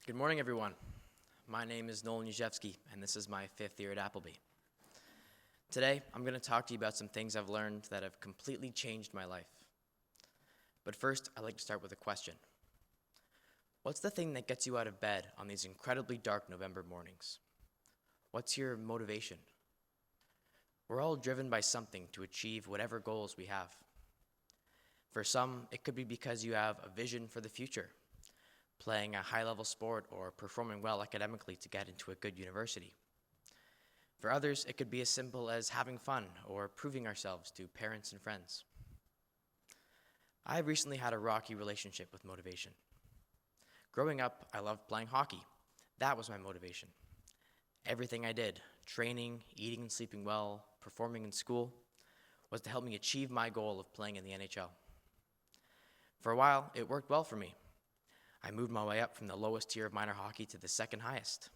Good morning, everyone. My name is Nolan Jezewski, and this is my 5th year at Appleby. Today, I'm going to talk to you about some things I've learned that have completely changed my life. But first, I'd like to start with a question. What's the thing that gets you out of bed on these incredibly dark November mornings? What's your motivation? We're all driven by something to achieve whatever goals we have. For some, it could be because you have a vision for the future, playing a high-level sport or performing well academically to get into a good university. For others, it could be as simple as having fun or proving ourselves to parents and friends. I recently had a rocky relationship with motivation. Growing up, I loved playing hockey. That was my motivation. Everything I did, training, eating and sleeping well, performing in school, was to help me achieve my goal of playing in the NHL. For a while, it worked well for me. I moved my way up from the lowest tier of minor hockey to the second highest.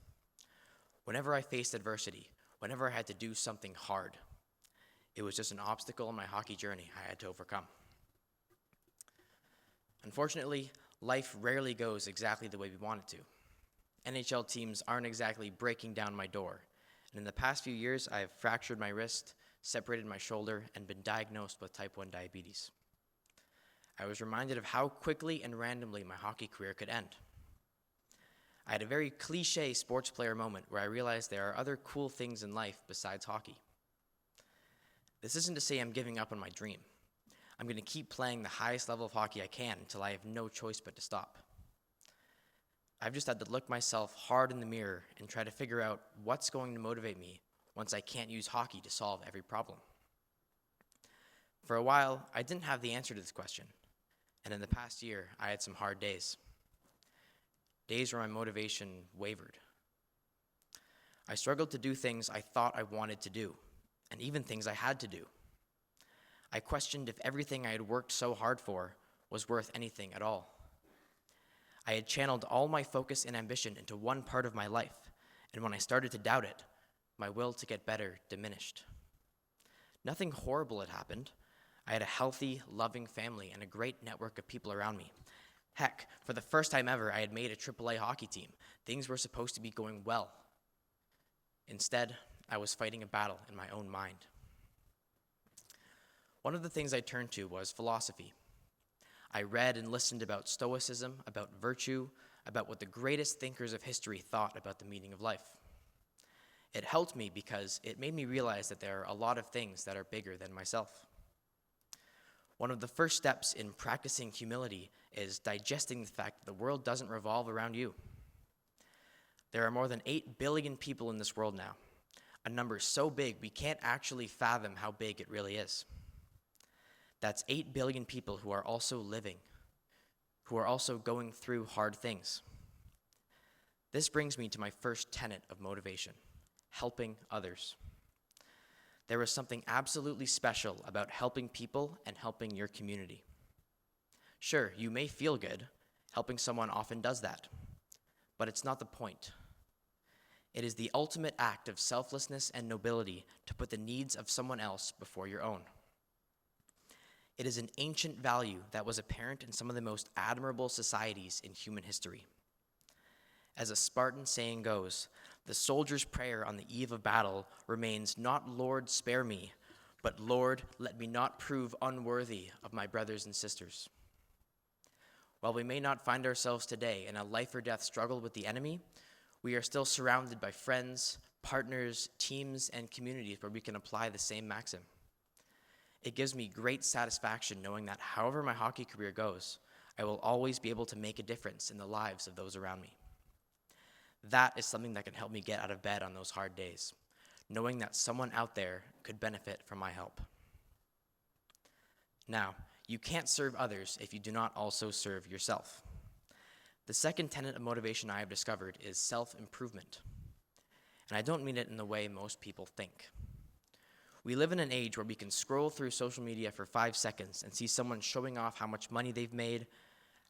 Whenever I faced adversity, whenever I had to do something hard, it was just an obstacle on my hockey journey I had to overcome. Unfortunately, life rarely goes exactly the way we want it to. NHL teams aren't exactly breaking down my door, and in the past few years, I have fractured my wrist, separated my shoulder, and been diagnosed with type 1 diabetes. I was reminded of how quickly and randomly my hockey career could end. I had a very cliche sports player moment where I realized there are other cool things in life besides hockey. This isn't to say I'm giving up on my dream. I'm going to keep playing the highest level of hockey I can until I have no choice but to stop. I've just had to look myself hard in the mirror and try to figure out what's going to motivate me once I can't use hockey to solve every problem. For a while, I didn't have the answer to this question. And in the past year, I had some hard days. Days where my motivation wavered. I struggled to do things I thought I wanted to do, and even things I had to do. I questioned if everything I had worked so hard for was worth anything at all. I had channeled all my focus and ambition into one part of my life, and when I started to doubt it, my will to get better diminished. Nothing horrible had happened. I had a healthy, loving family and a great network of people around me. Heck, for the first time ever, I had made a AAA hockey team. Things were supposed to be going well. Instead, I was fighting a battle in my own mind. One of the things I turned to was philosophy. I read and listened about stoicism, about virtue, about what the greatest thinkers of history thought about the meaning of life. It helped me because it made me realize that there are a lot of things that are bigger than myself. One of the first steps in practicing humility is digesting the fact that the world doesn't revolve around you. There are more than 8 billion people in this world now, a number so big we can't actually fathom how big it really is. That's 8 billion people who are also living, who are also going through hard things. This brings me to my first tenet of motivation, helping others. There is something absolutely special about helping people and helping your community. Sure, you may feel good. Helping someone often does that. But it's not the point. It is the ultimate act of selflessness and nobility to put the needs of someone else before your own. It is an ancient value that was apparent in some of the most admirable societies in human history. As a Spartan saying goes, the soldier's prayer on the eve of battle remains not "Lord, spare me," but "Lord, let me not prove unworthy of my brothers and sisters." While we may not find ourselves today in a life or death struggle with the enemy, we are still surrounded by friends, partners, teams, and communities where we can apply the same maxim. It gives me great satisfaction knowing that however my hockey career goes, I will always be able to make a difference in the lives of those around me. That is something that can help me get out of bed on those hard days, knowing that someone out there could benefit from my help. Now, you can't serve others if you do not also serve yourself. The second tenet of motivation I have discovered is self-improvement. And I don't mean it in the way most people think. We live in an age where we can scroll through social media for 5 seconds and see someone showing off how much money they've made,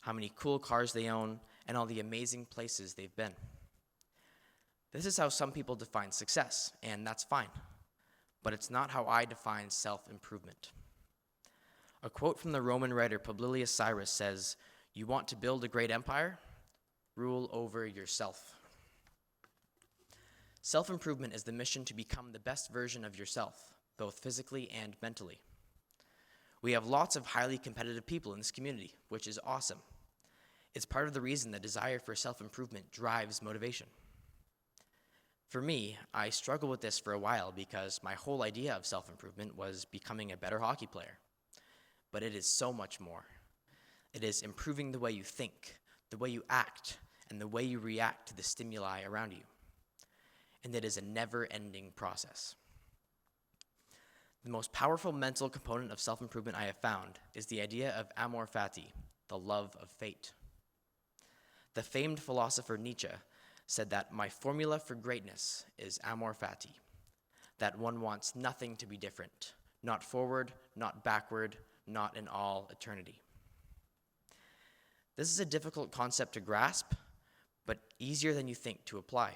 how many cool cars they own, and all the amazing places they've been. This is how some people define success, and that's fine. But it's not how I define self-improvement. A quote from the Roman writer Publius Cyrus says, "You want to build a great empire? rule over yourself. Self-improvement is the mission to become the best version of yourself, both physically and mentally. We have lots of highly competitive people in this community, which is awesome. It's part of the reason the desire for self-improvement drives motivation. For me, I struggled with this for a while because my whole idea of self-improvement was becoming a better hockey player. But it is so much more. It is improving the way you think, the way you act, and the way you react to the stimuli around you. And it is a never-ending process. The most powerful mental component of self-improvement I have found is the idea of amor fati, the love of fate. The famed philosopher Nietzsche said that my formula for greatness is amor fati, that one wants nothing to be different, not forward, not backward, not in all eternity. This is a difficult concept to grasp, but easier than you think to apply.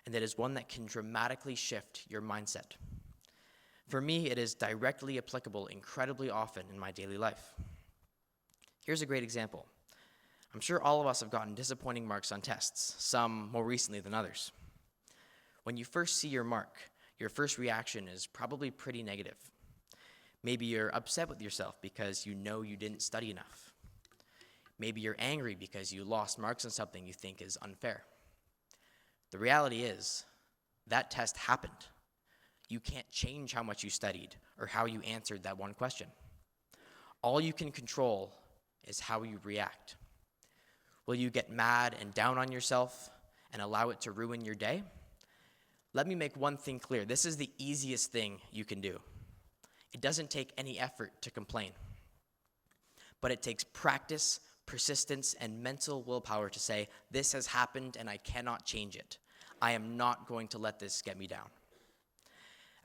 And it is one that can dramatically shift your mindset. For me, it is directly applicable incredibly often in my daily life. Here's a great example. I'm sure all of us have gotten disappointing marks on tests, some more recently than others. When you first see your mark, your first reaction is probably pretty negative. Maybe you're upset with yourself because you know you didn't study enough. Maybe you're angry because you lost marks on something you think is unfair. The reality is, that test happened. You can't change how much you studied or how you answered that one question. All you can control is how you react. Will you get mad and down on yourself and allow it to ruin your day? Let me make one thing clear. This is the easiest thing you can do. It doesn't take any effort to complain. But it takes practice, persistence, and mental willpower to say, this has happened and I cannot change it. I am not going to let this get me down.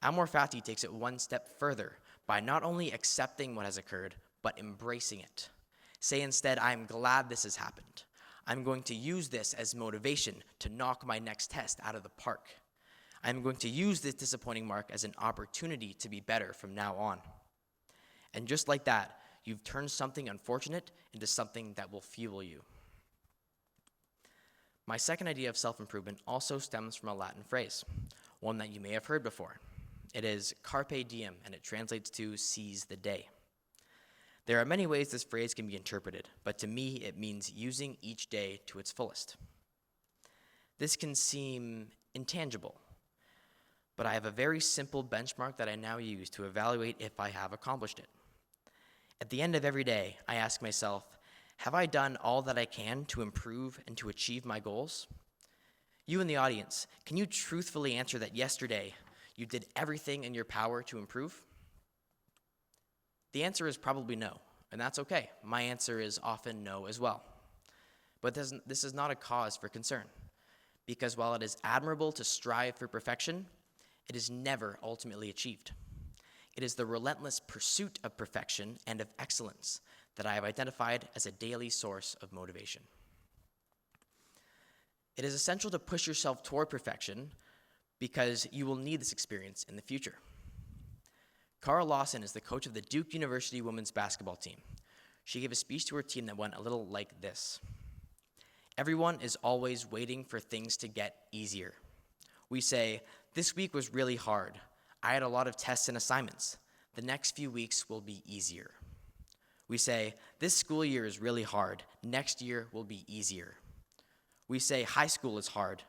Amor fati takes it one step further by not only accepting what has occurred, but embracing it. Say instead, I am glad this has happened. I'm going to use this as motivation to knock my next test out of the park. I'm going to use this disappointing mark as an opportunity to be better from now on. And just like that, you've turned something unfortunate into something that will fuel you. My second idea of self-improvement also stems from a Latin phrase, one that you may have heard before. It is carpe diem, and it translates to seize the day. There are many ways this phrase can be interpreted, but to me it means using each day to its fullest. This can seem intangible, but I have a very simple benchmark that I now use to evaluate if I have accomplished it. At the end of every day, I ask myself, have I done all that I can to improve and to achieve my goals? You in the audience, can you truthfully answer that yesterday you did everything in your power to improve? The answer is probably no, and that's okay. My answer is often no as well. But this is not a cause for concern, because while it is admirable to strive for perfection, it is never ultimately achieved. It is the relentless pursuit of perfection and of excellence that I have identified as a daily source of motivation. It is essential to push yourself toward perfection because you will need this experience in the future. Carl Lawson is the coach of the Duke University women's basketball team. She gave a speech to her team that went a little like this. Everyone is always waiting for things to get easier. We say, this week was really hard. I had a lot of tests and assignments. The next few weeks will be easier. We say, this school year is really hard. Next year will be easier. We say, high school is hard.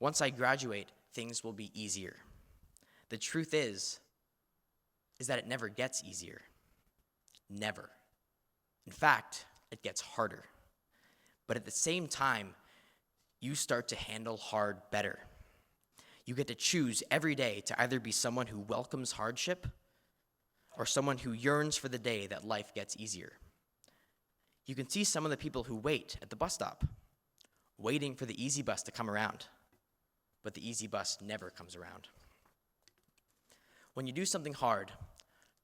Once I graduate, things will be easier. The truth is that it never gets easier. Never. In fact, it gets harder. But at the same time, you start to handle hard better. You get to choose every day to either be someone who welcomes hardship or someone who yearns for the day that life gets easier. You can see some of the people who wait at the bus stop, waiting for the easy bus to come around, but the easy bus never comes around. When you do something hard,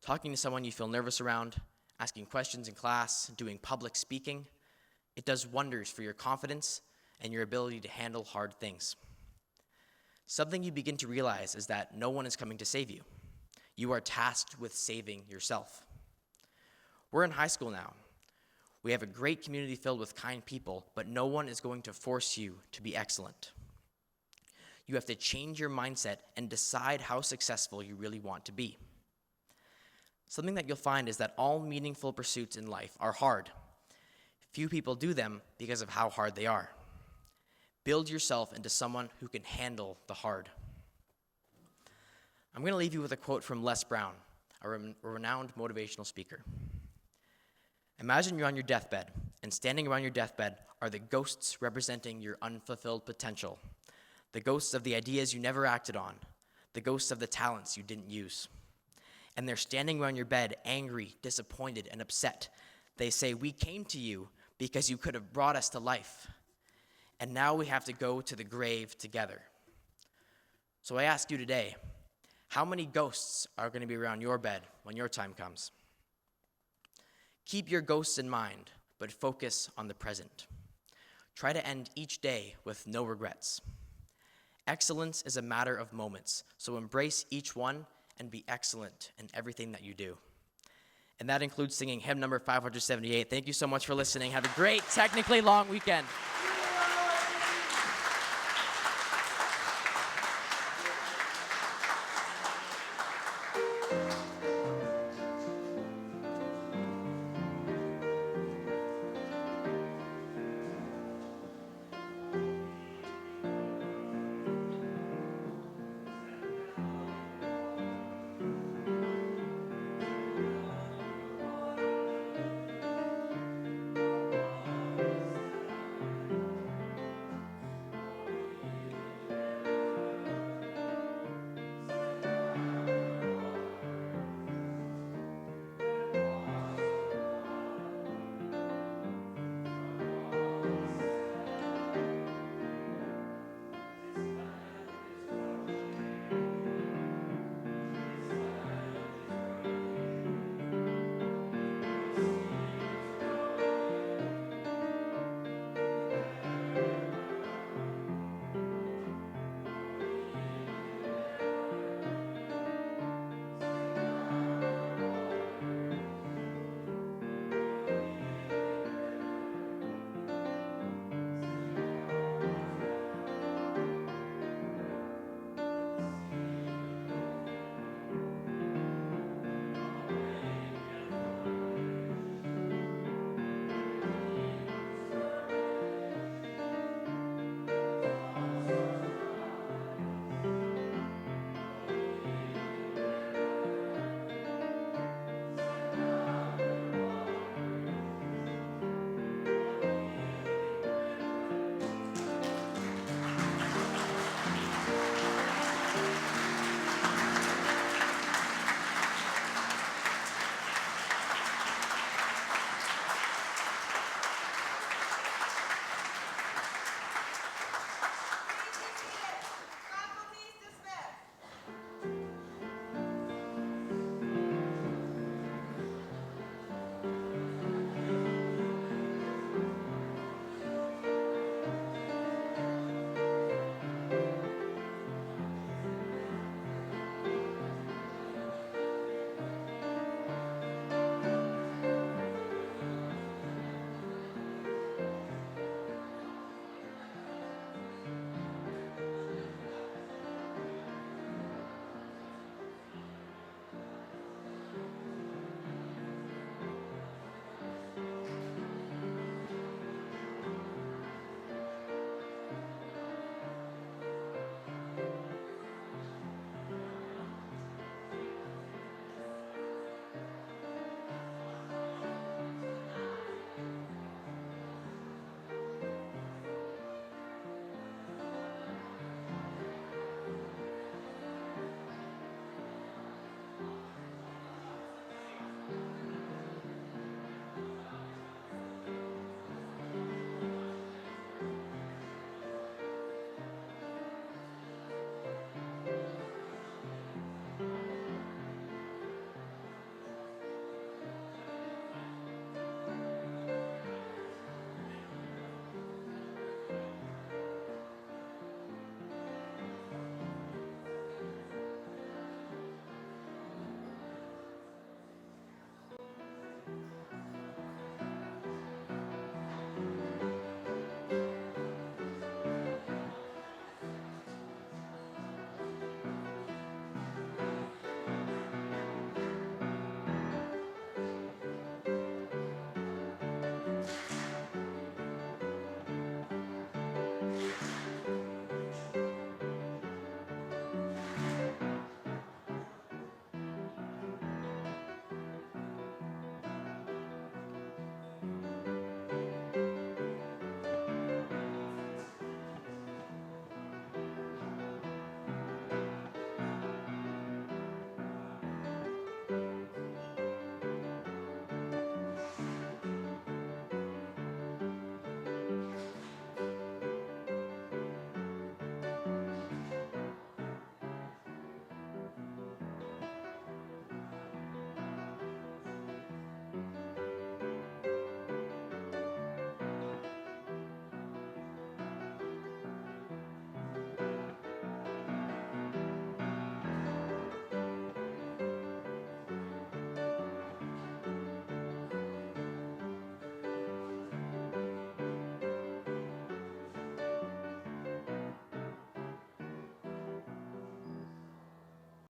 talking to someone you feel nervous around, asking questions in class, doing public speaking, it does wonders for your confidence and your ability to handle hard things. Something you begin to realize is that no one is coming to save you. You are tasked with saving yourself. We're in high school now. We have a great community filled with kind people, but no one is going to force you to be excellent. You have to change your mindset and decide how successful you really want to be. Something that you'll find is that all meaningful pursuits in life are hard. Few people do them because of how hard they are. Build yourself into someone who can handle the hard. I'm going to leave you with a quote from Les Brown, a renowned motivational speaker. Imagine you're on your deathbed, and standing around your deathbed are the ghosts representing your unfulfilled potential, the ghosts of the ideas you never acted on, the ghosts of the talents you didn't use. And they're standing around your bed, angry, disappointed, and upset. They say, "We came to you because you could have brought us to life, and now we have to go to the grave together." So I ask you today, how many ghosts are going to be around your bed when your time comes? Keep your ghosts in mind, but focus on the present. Try to end each day with no regrets. Excellence is a matter of moments, so embrace each one and be excellent in everything that you do. And that includes singing hymn number 578. Thank you so much for listening. Have a great, technically long weekend.